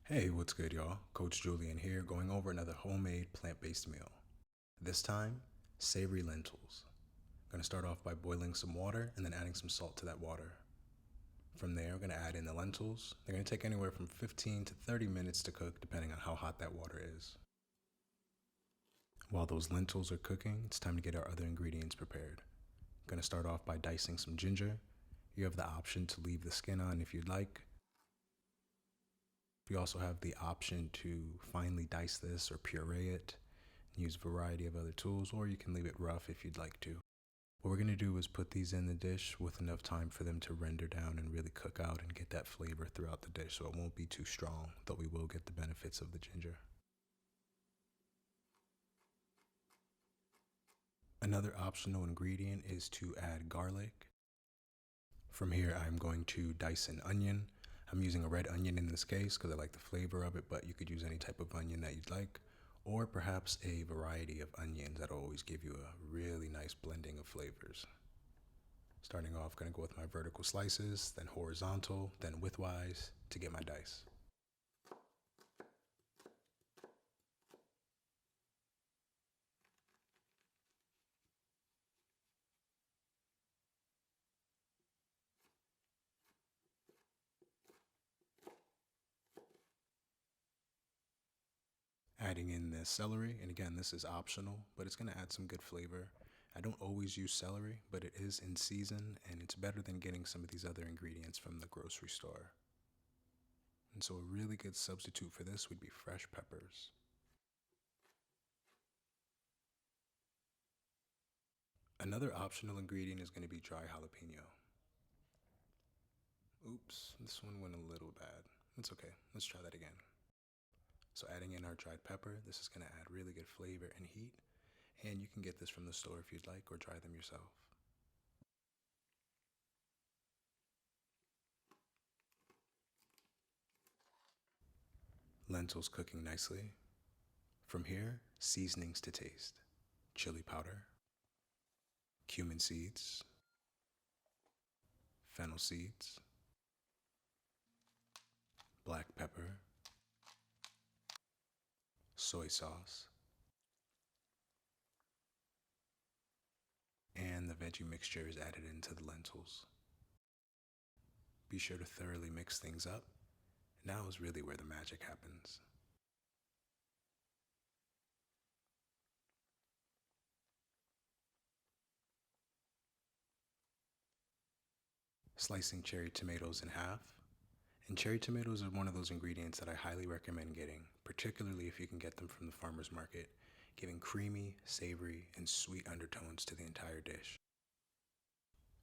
Hey, what's good, y'all? Coach Julian here, going over another homemade plant based meal. This time, savory lentils. I'm gonna start off by boiling some water and then adding some salt to that water. From there, we're gonna add in the lentils. They're gonna take anywhere from 15 to 30 minutes to cook, depending on how hot that water is. While those lentils are cooking, it's time to get our other ingredients prepared. I'm gonna start off by dicing some ginger. You have the option to leave the skin on if you'd like. You also have the option to finely dice this or puree it, use a variety of other tools, or you can leave it rough if you'd like to. What we're going to do is put these in the dish with enough time for them to render down and really cook out and get that flavor throughout the dish, so it won't be too strong, though we will get the benefits of the ginger. Another optional ingredient is to add garlic. From here, I'm going to dice an onion. I'm using a red onion in this case because I like the flavor of it, but you could use any type of onion that you'd like, or perhaps a variety of onions that'll always give you a really nice blending of flavors. Starting off, gonna go with my vertical slices, then horizontal, then widthwise to get my dice. Adding in the celery, and again, this is optional, but it's gonna add some good flavor. I don't always use celery, but it is in season, and it's better than getting some of these other ingredients from the grocery store. And so, a really good substitute for this would be fresh peppers. Another optional ingredient is going to be dry jalapeno. Oops, this one went a little bad. It's okay, let's try that again. So, adding in our dried pepper, this is going to add really good flavor and heat, and you can get this from the store if you'd like or dry them yourself. Lentils cooking nicely. From here, seasonings to taste: chili powder, cumin seeds, fennel seeds, black pepper, soy sauce, and the veggie mixture is added into the lentils. Be sure to thoroughly mix things up. Now is really where the magic happens. Slicing cherry tomatoes in half. And cherry tomatoes are one of those ingredients that I highly recommend getting, particularly if you can get them from the farmer's market, giving creamy, savory, and sweet undertones to the entire dish.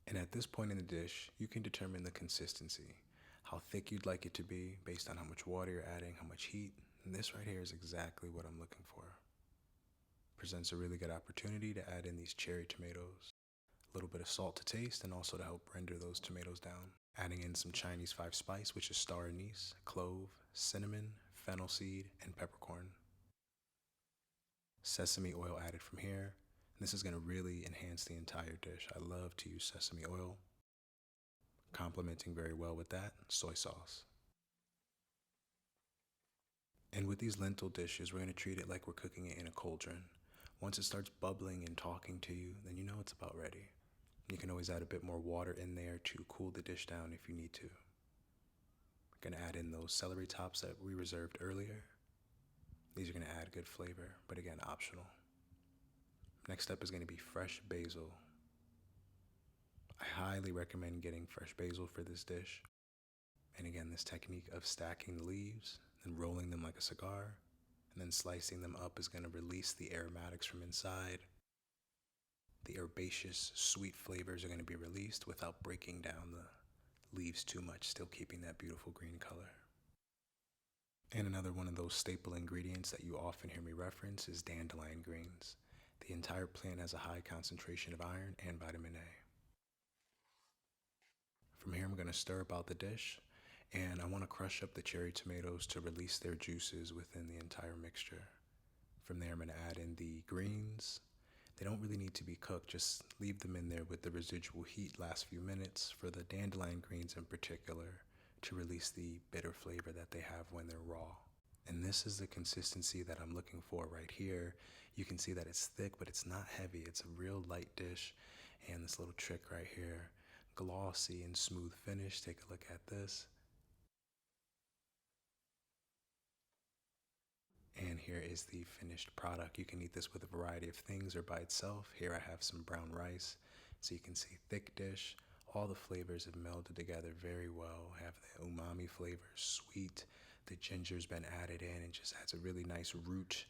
And at this point in the dish, you can determine the consistency, how thick you'd like it to be based on how much water you're adding, how much heat. And this right here is exactly what I'm looking for. Presents a really good opportunity to add in these cherry tomatoes, a little bit of salt to taste, and also to help render those tomatoes down. Adding in some Chinese five spice, which is star anise, clove, cinnamon, fennel seed, and peppercorn. Sesame oil added from here. And this is going to really enhance the entire dish. I love to use sesame oil. Complementing very well with that, soy sauce. And with these lentil dishes, we're going to treat it like we're cooking it in a cauldron. Once it starts bubbling and talking to you, then you know it's about ready. You can always add a bit more water in there to cool the dish down if you need to. We're going to add in those celery tops that we reserved earlier. These are going to add good flavor, but again, optional. Next up is going to be fresh basil. I highly recommend getting fresh basil for this dish. And again, this technique of stacking the leaves and rolling them like a cigar, and then slicing them up is going to release the aromatics from inside. The herbaceous, sweet flavors are going to be released without breaking down the leaves too much, still keeping that beautiful green color. And another one of those staple ingredients that you often hear me reference is dandelion greens. The entire plant has a high concentration of iron and vitamin A. From here, I'm going to stir about the dish, and I want to crush up the cherry tomatoes to release their juices within the entire mixture. From there, I'm going to add in the greens. They don't really need to be cooked, just leave them in there with the residual heat last few minutes. For the dandelion greens in particular, to release the bitter flavor that they have when they're raw. And this is the consistency that I'm looking for right here. You can see that it's thick, but it's not heavy. It's a real light dish. And this little trick right here, glossy and smooth finish. Take a look at this. And here is the finished product. You can eat this with a variety of things or by itself. Here I have some brown rice. So you can see thick dish. All the flavors have melded together very well. Have the umami flavor, sweet. The ginger's been added in and just adds a really nice root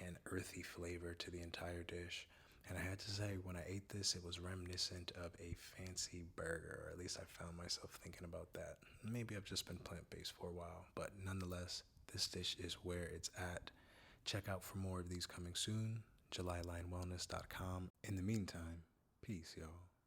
and earthy flavor to the entire dish. And I had to say, when I ate this, it was reminiscent of a fancy burger, or at least I found myself thinking about that. Maybe I've just been plant-based for a while, but nonetheless, this dish is where it's at. Check out for more of these coming soon. JulyLionWellness.com. In the meantime, peace, y'all.